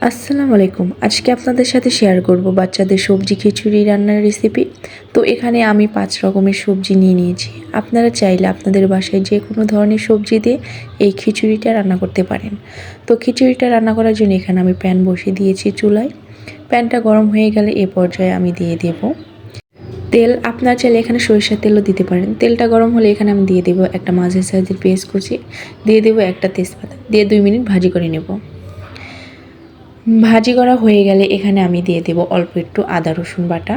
আসসালামু আলাইকুম। আজকে আপনাদের সাথে শেয়ার করব বাচ্চাদের সবজি খিচুড়ি রান্নার রেসিপি। তো এখানে আমি 5 রকমের সবজি নিয়ে নিয়েছি। আপনারা চাইলে আপনাদের বাসায় যে কোনো ধরনের সবজি দিয়ে এই খিচুড়িটা রান্না করতে পারেন। তো খিচুড়িটা রান্না করার জন্য এখানে আমি প্যান বসিয়ে দিয়েছি চুলায়। প্যানটা গরম হয়ে গেলে এ পর্যায়ে আমি দিয়ে দেব তেল। আপনারা চাইলে এখানে সরিষার তেলও দিতে পারেন। তেলটা গরম হলে এখানে আমি দিয়ে দেব একটা মাঝারি সাইজের পেঁয়াজ কুচি, দিয়ে দেব একটা তেজপাতা, দিয়ে 2 মিনিট ভাজি করে নেব। ভাজি করা হয়ে গেলে এখানে আমি দিয়ে দেব অল্প একটু আদা রসুন বাটা,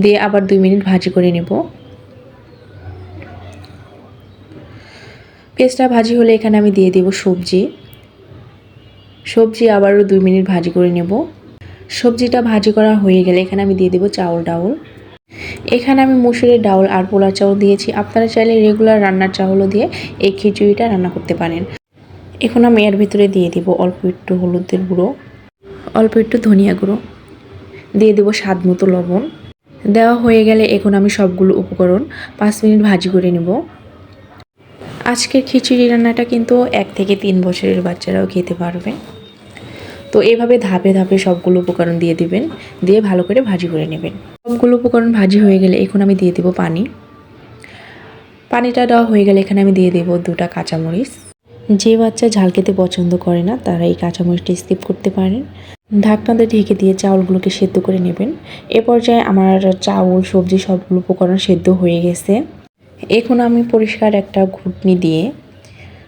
দিয়ে আবার 2 মিনিট ভাজি করে নেব। পেঁয়াজটা ভাজি হলে এখানে আমি দিয়ে দেব সবজি আবারও 2 মিনিট ভাজি করে নেব। সবজিটা ভাজি করা হয়ে গেলে এখানে আমি দিয়ে দেব ডাউল। এখানে আমি মসুরের ডাউল আর পোলার চাউল দিয়েছি। আপনারা চাইলে রেগুলার রান্নার চাউলও দিয়ে এই খিচুড়িটা রান্না করতে পারেন। এখন আমি এর ভিতরে দিয়ে দেব অল্প একটু হলুদের গুঁড়ো, অল্প একটু ধনিয়া গুঁড়ো, দিয়ে দেব স্বাদ মতো লবণ। দেওয়া হয়ে গেলে এখন আমি সবগুলো উপকরণ 5 মিনিট ভাজি করে নেব। আজকের খিচুড়ি রান্নাটা কিন্তু 1 থেকে 3 বছরের বাচ্চারাও খেতে পারবে। তো এইভাবে ধাপে ধাপে সবগুলো উপকরণ দিয়ে দিবেন, দিয়ে ভালো করে ভাজি করে নেবেন। সবগুলো উপকরণ ভাজি হয়ে গেলে এখন আমি দিয়ে দেব পানি। পানিটা দেওয়া হয়ে গেলে এখানে আমি দিয়ে দেব 2টা কাঁচামরিচ। যে বাচ্চা ঝাল খেতে পছন্দ করে না তারা এই কাঁচামরিচটা স্কিপ করতে পারেন। ঢাকনাতে ঢেকে দিয়ে চাউলগুলোকে সেদ্ধ করে নেবেন। এ পর্যায়ে আমার চাউল সবজি সবগুলো উপকরণ সেদ্ধ হয়ে গেছে। এখন আমি পরিষ্কার একটা ঘুটনি দিয়ে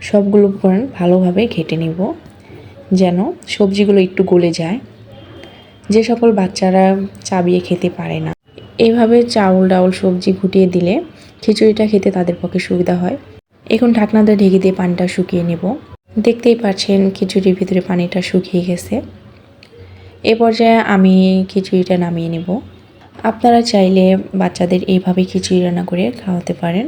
সবগুলো উপকরণ ভালোভাবে ঘেটে নেব, যেন সবজিগুলো একটু গলে যায়। যে সকল বাচ্চারা চাবিয়ে খেতে পারে না, এইভাবে চাউল ডাউল সবজি ঘুটিয়ে দিলে খিচুড়িটা খেতে তাদের পক্ষে সুবিধা হয়। এখন ঢাকনাটা ঢেকে দিয়ে পানিটা শুকিয়ে নেব। দেখতেই পাচ্ছেন খিচুড়ির ভিতরে পানিটা শুকিয়ে গেছে। এ পর্যায়ে আমি খিচুড়িটা নামিয়ে নেব। আপনারা চাইলে বাচ্চাদের এইভাবে খিচুড়ি রান্না করে খাওয়াতে পারেন।